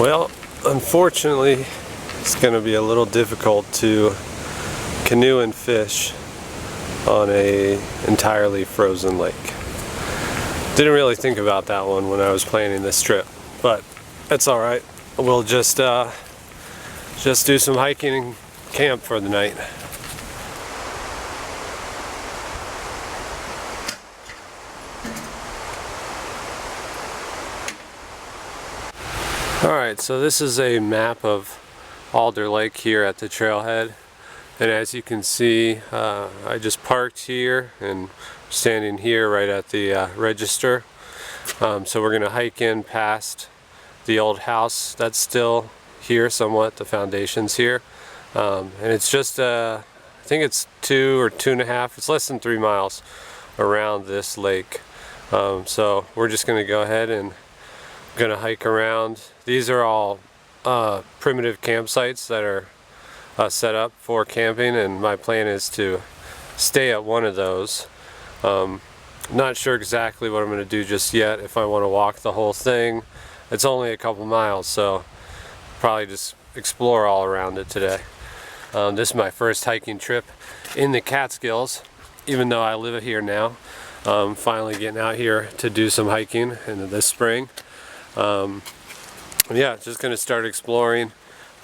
Well, unfortunately, it's going to be a little difficult to canoe and fish on a entirely frozen lake. Didn't really think about that one when I was planning this trip, but that's all right. We'll just do some hiking and camp for the night. Alright, so this is a map of Alder Lake here at the trailhead, and as you can see, I just parked here and standing here right at the register. So we're going to hike in past the old house that's still here somewhat, the foundation's here, and it's just I think it's 2 or 2.5, it's less than 3 miles around this lake. So we're just going to go ahead and gonna hike around. These are all primitive campsites that are set up for camping, and my plan is to stay at one of those. Not sure exactly what I'm gonna do just yet, if I want to walk the whole thing. It's only a couple miles, so probably just explore all around it today. This is my first hiking trip in the Catskills, even though I live here now. Finally getting out here to do some hiking in this spring. Yeah, just gonna start exploring.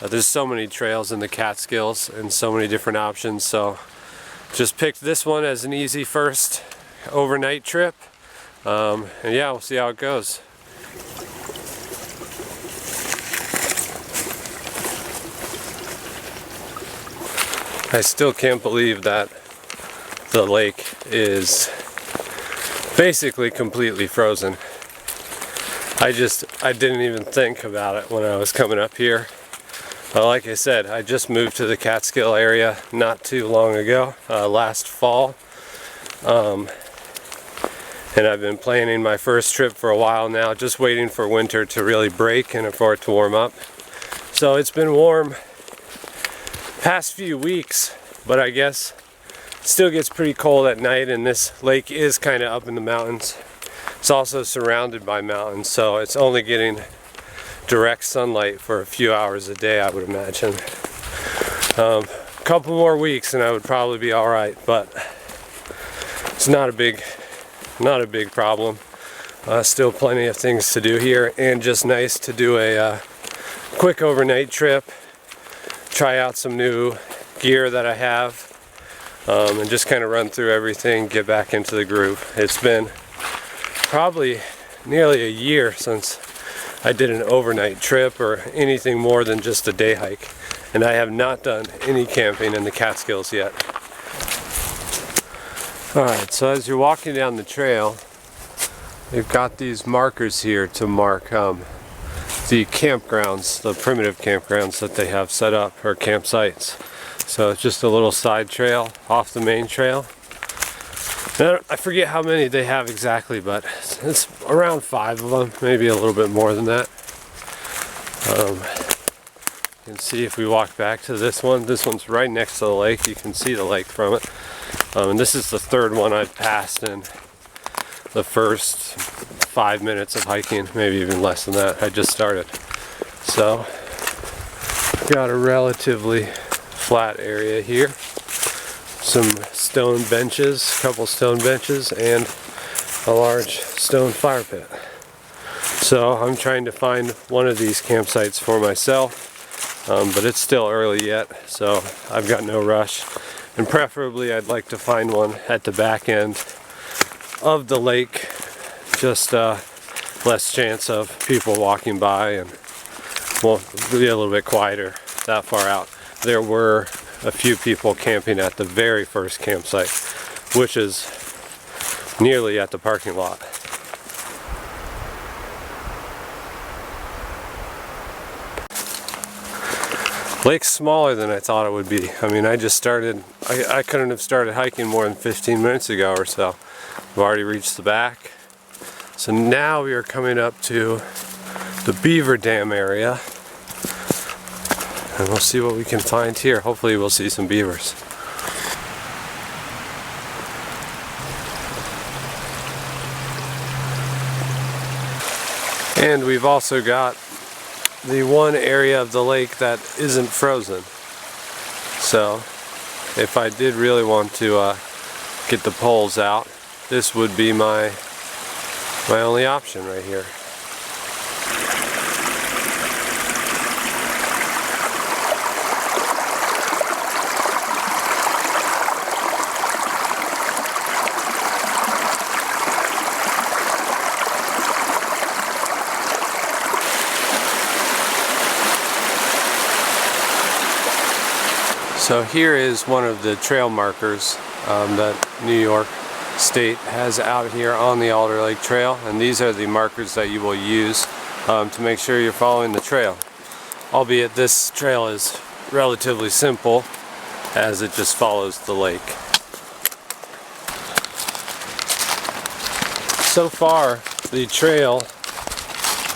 There's so many trails in the Catskills and so many different options, so just picked this one as an easy first overnight trip, and yeah, we'll see how it goes. I still can't believe that the lake is basically completely frozen. I didn't even think about it when I was coming up here. Like I said, I just moved to the Catskill area not too long ago, last fall. And I've been planning my first trip for a while now, just waiting for winter to really break and for it to warm up. So it's been warm past few weeks, but I guess it still gets pretty cold at night, and this lake is kind of up in the mountains. It's also surrounded by mountains, so it's only getting direct sunlight for a few hours a day, I would imagine. A couple more weeks and I would probably be alright, but it's not a big problem. Still plenty of things to do here, and just nice to do a quick overnight trip, try out some new gear that I have, and just kind of run through everything, get back into the groove. It's been probably nearly a year since I did an overnight trip or anything more than just a day hike, and I have not done any camping in the Catskills yet. Alright, so as you're walking down the trail, you've got these markers here to mark the campgrounds, the primitive campgrounds that they have set up, or campsites. So it's just a little side trail off the main trail. I forget how many they have exactly, but it's around 5 of them, maybe a little bit more than that. You can see if we walk back to this one's right next to the lake. You can see the lake from it. And this is the third one I've passed in the first 5 minutes of hiking, maybe even less than that. I just started. So, got a relatively flat area here. Some stone benches, a couple stone benches, and a large stone fire pit. So I'm trying to find one of these campsites for myself, but it's still early yet, so I've got no rush. And preferably I'd like to find one at the back end of the lake, just less chance of people walking by, and will be a little bit quieter that far out. There were a few people camping at the very first campsite, which is nearly at the parking lot. Lake's smaller than I thought it would be. I mean, I just started, I couldn't have started hiking more than 15 minutes ago or so. We've already reached the back. So now we are coming up to the beaver dam area. And we'll see what we can find here. Hopefully we'll see some beavers. And we've also got the one area of the lake that isn't frozen. So if I did really want to get the poles out, this would be my only option right here. So here is one of the trail markers that New York State has out here on the Alder Lake Trail, and these are the markers that you will use to make sure you're following the trail. Albeit this trail is relatively simple, as it just follows the lake. So far, the trail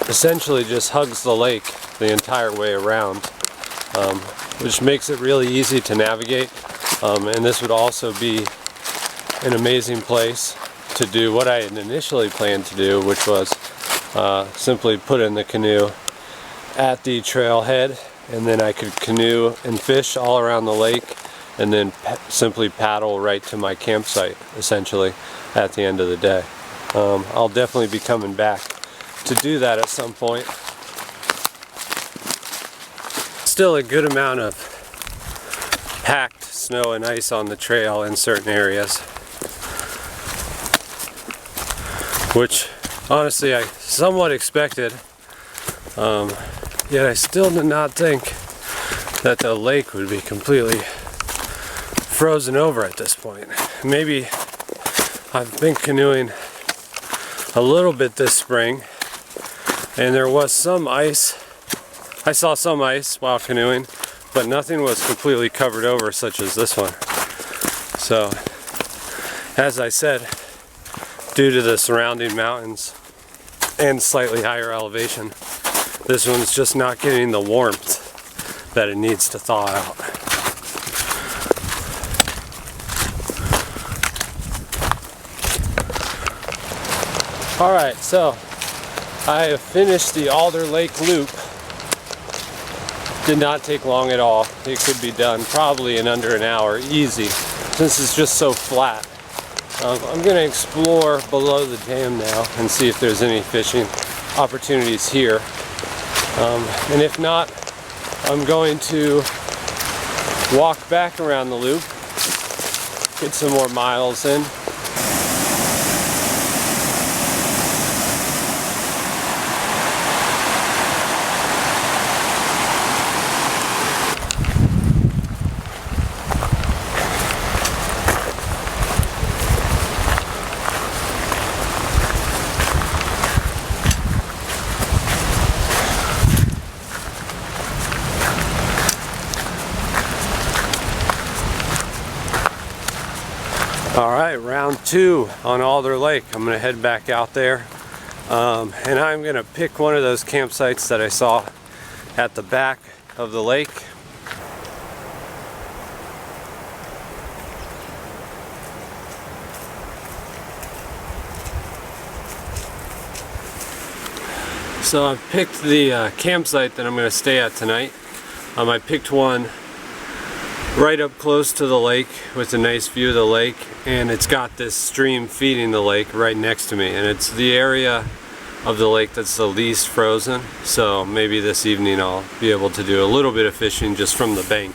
essentially just hugs the lake the entire way around, which makes it really easy to navigate, and this would also be an amazing place to do what I had initially planned to do, which was simply put in the canoe at the trailhead, and then I could canoe and fish all around the lake, and then simply paddle right to my campsite essentially at the end of the day. I'll definitely be coming back to do that at some point. Still a good amount of packed snow and ice on the trail in certain areas, which honestly I somewhat expected, yet I still did not think that the lake would be completely frozen over at this point. Maybe I've been canoeing a little bit this spring, and there was some ice. I saw some ice while canoeing, but nothing was completely covered over such as this one. So, as I said, due to the surrounding mountains and slightly higher elevation, this one's just not getting the warmth that it needs to thaw out. Alright, so I have finished the Alder Lake loop. Did not take long at all. It could be done probably in under an hour, easy, since it's just so flat. I'm going to explore below the dam now and see if there's any fishing opportunities here. And if not, I'm going to walk back around the loop, get some more miles in. Alright, round 2 on Alder Lake. I'm going to head back out there, and I'm going to pick one of those campsites that I saw at the back of the lake. So I've picked the campsite that I'm going to stay at tonight. I picked one right up close to the lake with a nice view of the lake, and it's got this stream feeding the lake right next to me, and it's the area of the lake that's the least frozen, so maybe this evening I'll be able to do a little bit of fishing just from the bank.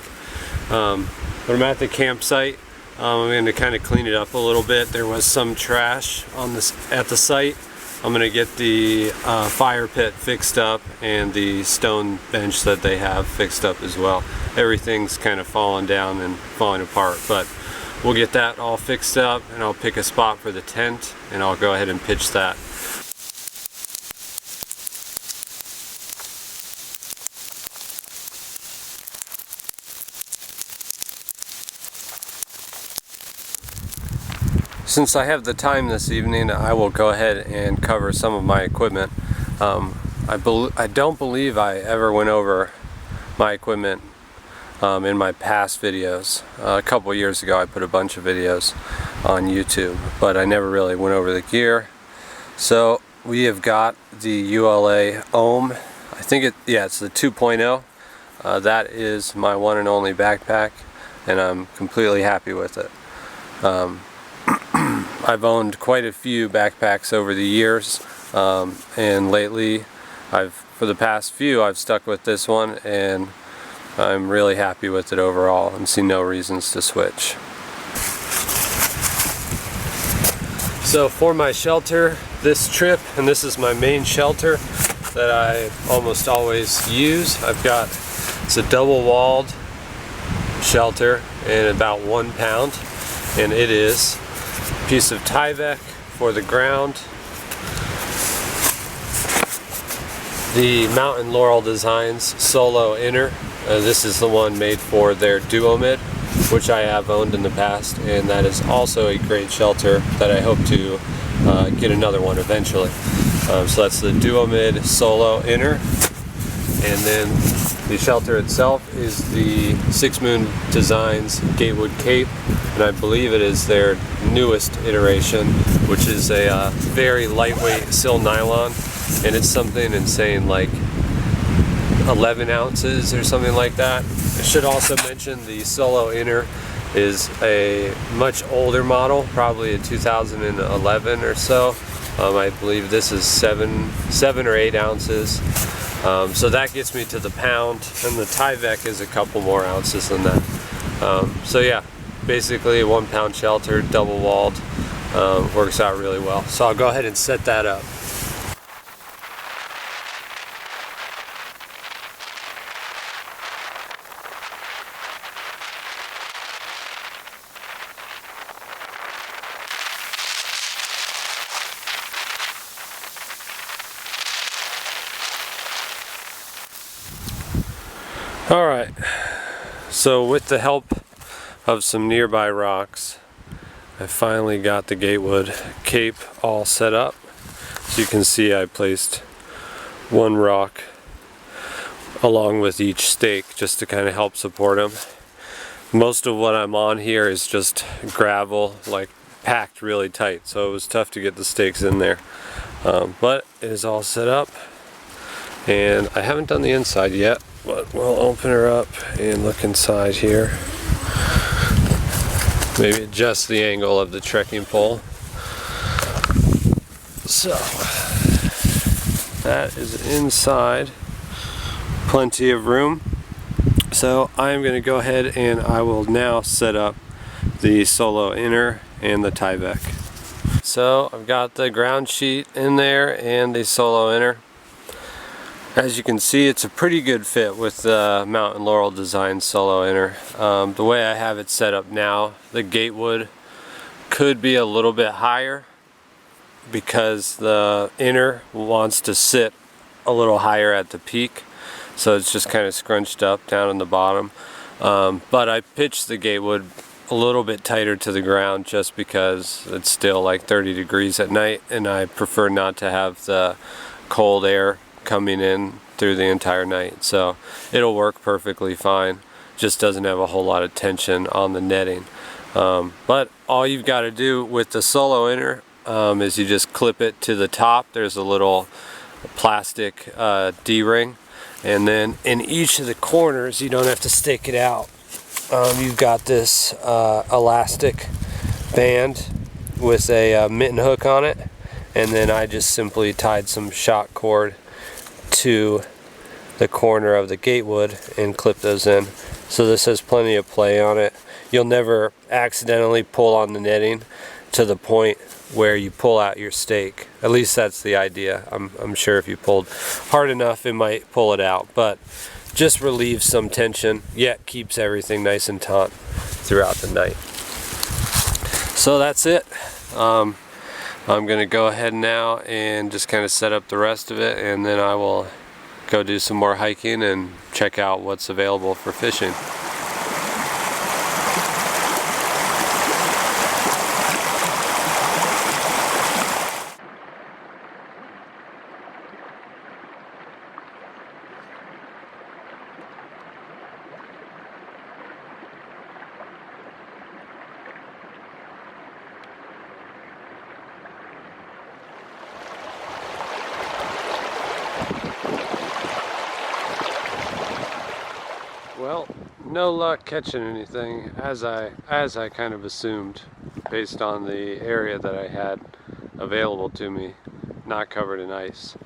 But I'm at the campsite. I'm going to kind of clean it up a little bit. There was some trash on at the site. I'm going to get the fire pit fixed up and the stone bench that they have fixed up as well. Everything's kind of fallen down and falling apart, but we'll get that all fixed up, and I'll pick a spot for the tent and I'll go ahead and pitch that. Since I have the time this evening, I will go ahead and cover some of my equipment. I don't believe I ever went over my equipment in my past videos. A couple years ago I put a bunch of videos on YouTube, but I never really went over the gear. So we have got the ULA Ohm I think it's the 2.0. That is my one and only backpack, and I'm completely happy with it. I've owned quite a few backpacks over the years, and lately for the past few I've stuck with this one, and I'm really happy with it overall and see no reasons to switch. So for my shelter this trip, and this is my main shelter that I almost always use, it's a double walled shelter and about 1 pound, and it is a piece of Tyvek for the ground, the Mountain Laurel Designs Solo Inner. This is the one made for their Duomid, which I have owned in the past, and that is also a great shelter that I hope to get another one eventually. So that's the Duomid Solo Inner, and then the shelter itself is the Six Moon Designs Gatewood Cape, and I believe it is their newest iteration, which is a very lightweight sil nylon, and it's something insane like 11 ounces or something like that. I should also mention the Solo Inner is a much older model, probably a 2011 or so. I believe this is 7 or 8 ounces. So that gets me to the pound, and the Tyvek is a couple more ounces than that. So yeah, basically a 1 pound shelter, double walled, works out really well. So I'll go ahead and set that up. Alright, so with the help of some nearby rocks, I finally got the Gatewood Cape all set up. So you can see I placed one rock along with each stake just to kind of help support them. Most of what I'm on here is just gravel, like packed really tight, so it was tough to get the stakes in there. But it is all set up, and I haven't done the inside yet. But we'll open her up and look inside here. Maybe adjust the angle of the trekking pole. So, that is inside. Plenty of room. So I'm going to go ahead and I will now set up the Solo Inner and the Tyvek. So I've got the ground sheet in there and the Solo Inner. As you can see, it's a pretty good fit with the Mountain Laurel Design Solo Inner. The way I have it set up now, the Gatewood could be a little bit higher because the Inner wants to sit a little higher at the peak, so it's just kind of scrunched up down in the bottom. But I pitched the Gatewood a little bit tighter to the ground just because it's still like 30 degrees at night, and I prefer not to have the cold air coming in through the entire night. So it'll work perfectly fine, just doesn't have a whole lot of tension on the netting. But all you've got to do with the Solo Inner is you just clip it to the top. There's a little plastic D-ring, and then in each of the corners, you don't have to stake it out. You've got this elastic band with a mitten hook on it, and then I just simply tied some shock cord to the corner of the Gatewood and clip those in. So this has plenty of play on it. You'll never accidentally pull on the netting to the point where you pull out your stake. At least that's the idea. I'm sure if you pulled hard enough it might pull it out, but just relieves some tension, yet keeps everything nice and taut throughout the night. So that's it. I'm going to go ahead now and just kind of set up the rest of it, and then I will go do some more hiking and check out what's available for fishing. no luck catching anything, as I kind of assumed, based on the area that I had available to me, not covered in ice.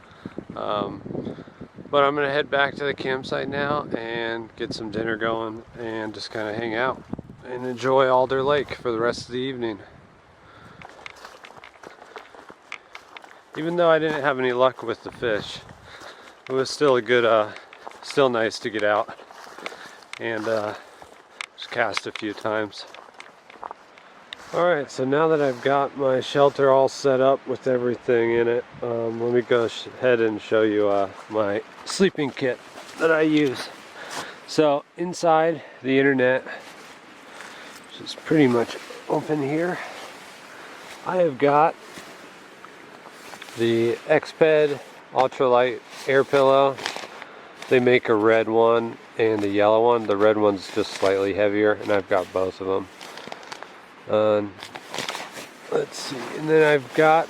But I'm gonna head back to the campsite now and get some dinner going and just kind of hang out and enjoy Alder Lake for the rest of the evening. Even though I didn't have any luck with the fish, it was still a good, still nice to get out and just cast a few times. Alright, so now that I've got my shelter all set up with everything in it, let me go ahead and show you my sleeping kit that I use. So inside the internet, which is pretty much open here, I have got the Exped ultralight air pillow. They make a red one and a yellow one. The red one's just slightly heavier, and I've got both of them. Let's see, and then I've got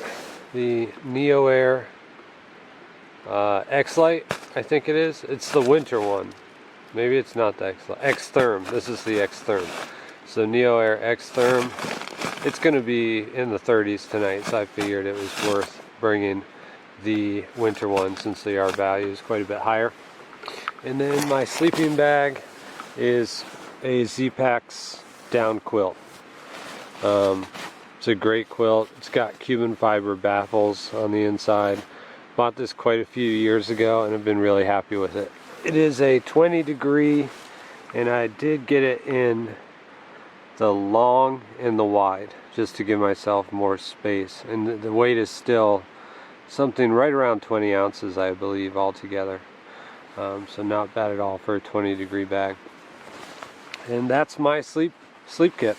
the Neo Air X-Lite, I think it is. It's the winter one. Maybe it's not the X-Lite. X-Therm. This is the X-Therm. So Neo Air X-Therm. It's going to be in the 30s tonight, so I figured it was worth bringing the winter one since the R value is quite a bit higher. And then my sleeping bag is a Z-Pax down quilt. It's a great quilt. It's got Cuban fiber baffles on the inside. Bought this quite a few years ago and I've been really happy with it. It is a 20 degree, and I did get it in the long and the wide just to give myself more space. And the weight is still something right around 20 ounces, I believe, altogether. So not bad at all for a 20 degree bag. And that's my sleep kit.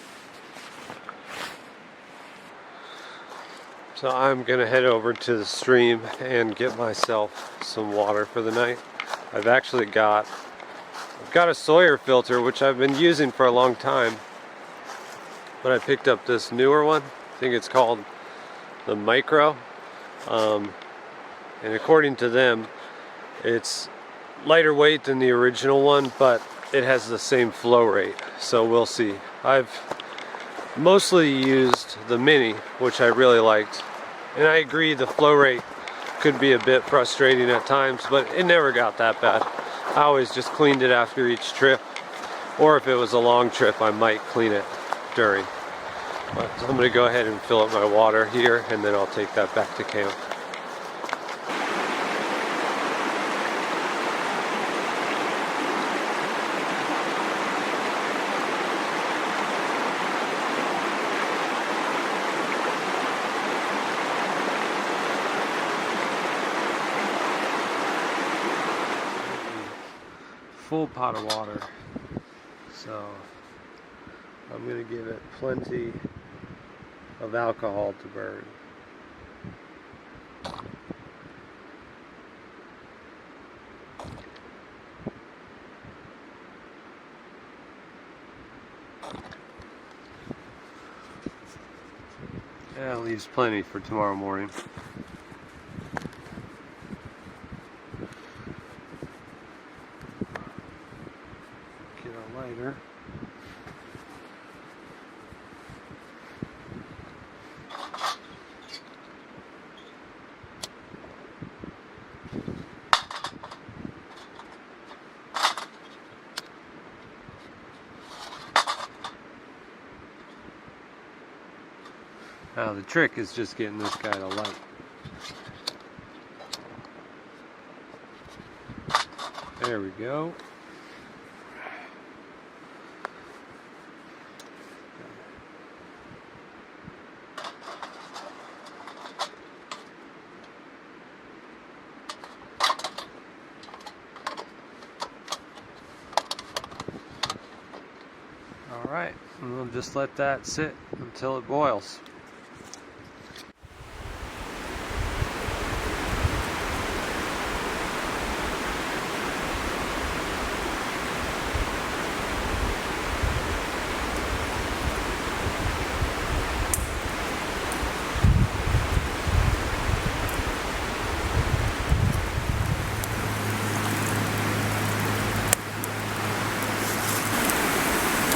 So I'm gonna head over to the stream and get myself some water for the night. I've got a Sawyer filter, which I've been using for a long time, but I picked up this newer one. I think it's called the Micro, and according to them, it's lighter weight than the original one, but it has the same flow rate, so we'll see. I've mostly used the Mini, which I really liked, and I agree the flow rate could be a bit frustrating at times, but it never got that bad. I always just cleaned it after each trip, or if it was a long trip I might clean it during. But I'm going to go ahead and fill up my water here, and then I'll take that back to camp. Full pot of water, so I'm going to give it plenty of alcohol to burn. Yeah, it leaves plenty for tomorrow morning. Lighter. Now the trick is just getting this guy to light. There we go. Alright, and we'll just let that sit until it boils.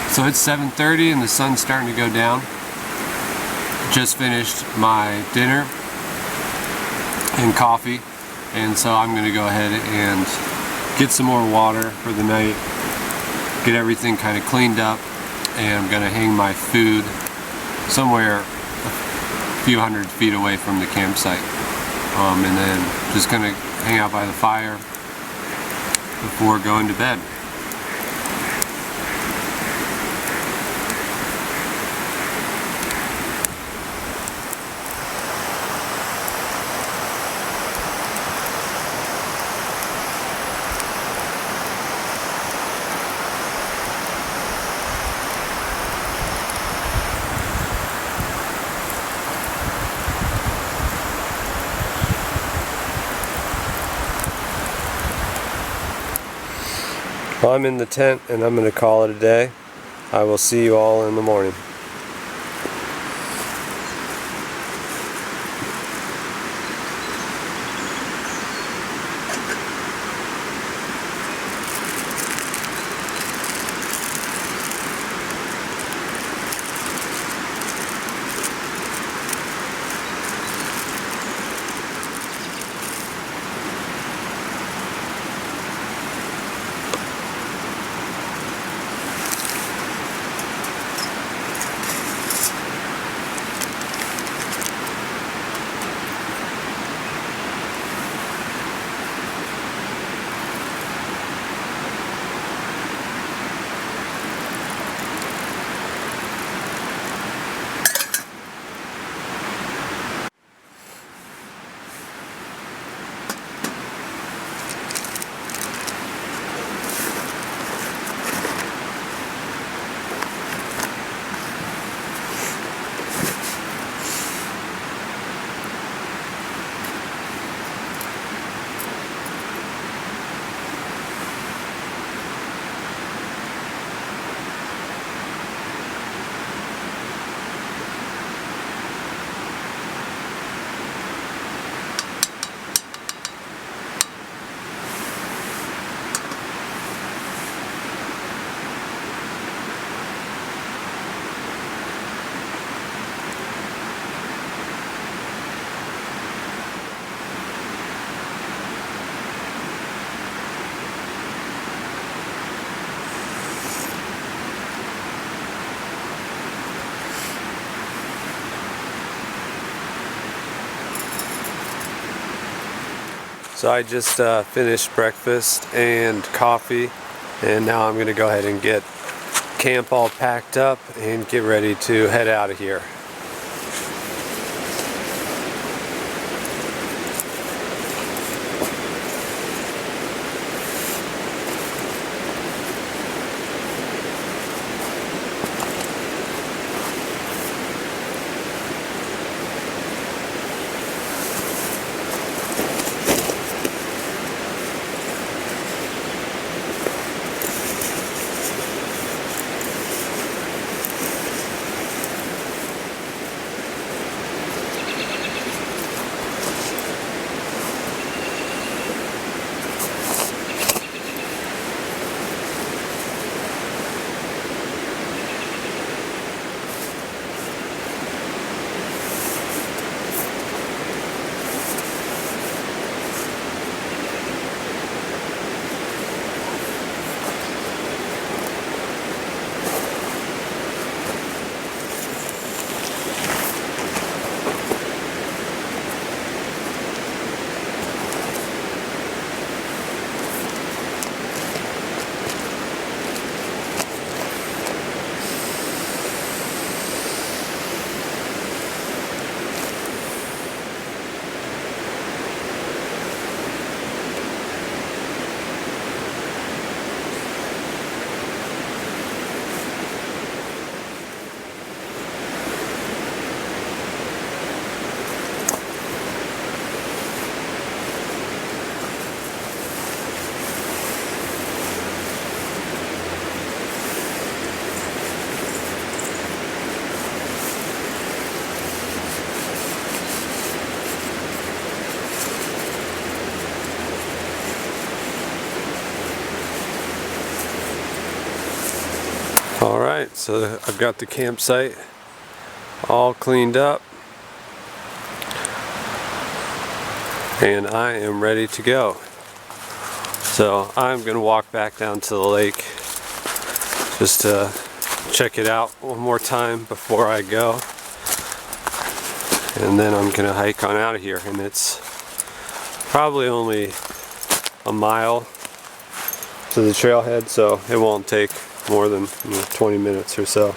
So it's 7:30 and the sun's starting to go down. Just finished my dinner and coffee, and so I'm going to go ahead and get some more water for the night, get everything kind of cleaned up, and I'm going to hang my food somewhere a few hundred feet away from the campsite, and then just going to hang out by the fire before going to bed. Well, I'm in the tent and I'm going to call it a day. I will see you all in the morning. So I just finished breakfast and coffee, and now I'm going to go ahead and get camp all packed up and get ready to head out of here. Alright, so I've got the campsite all cleaned up and I am ready to go. So I'm going to walk back down to the lake just to check it out one more time before I go, and then I'm going to hike on out of here, and it's probably only a mile to the trailhead, so it won't take more than 20 minutes or so.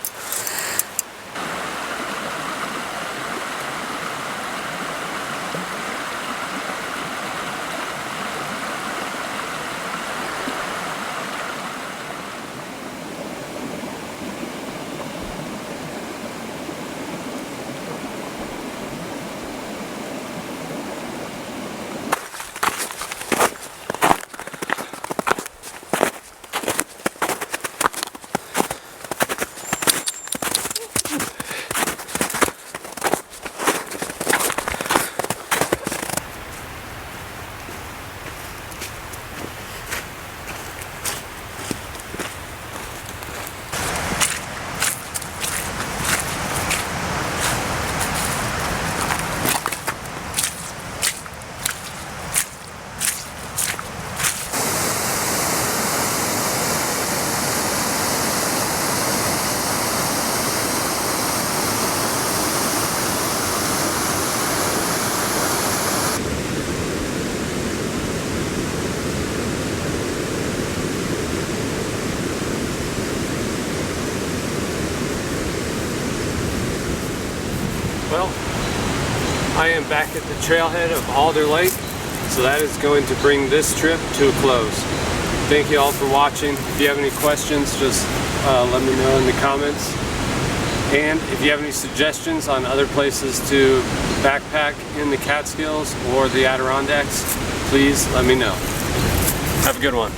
Well, I am back at the trailhead of Alder Lake, so that is going to bring this trip to a close. Thank you all for watching. If you have any questions, just let me know in the comments. And if you have any suggestions on other places to backpack in the Catskills or the Adirondacks, please let me know. Have a good one.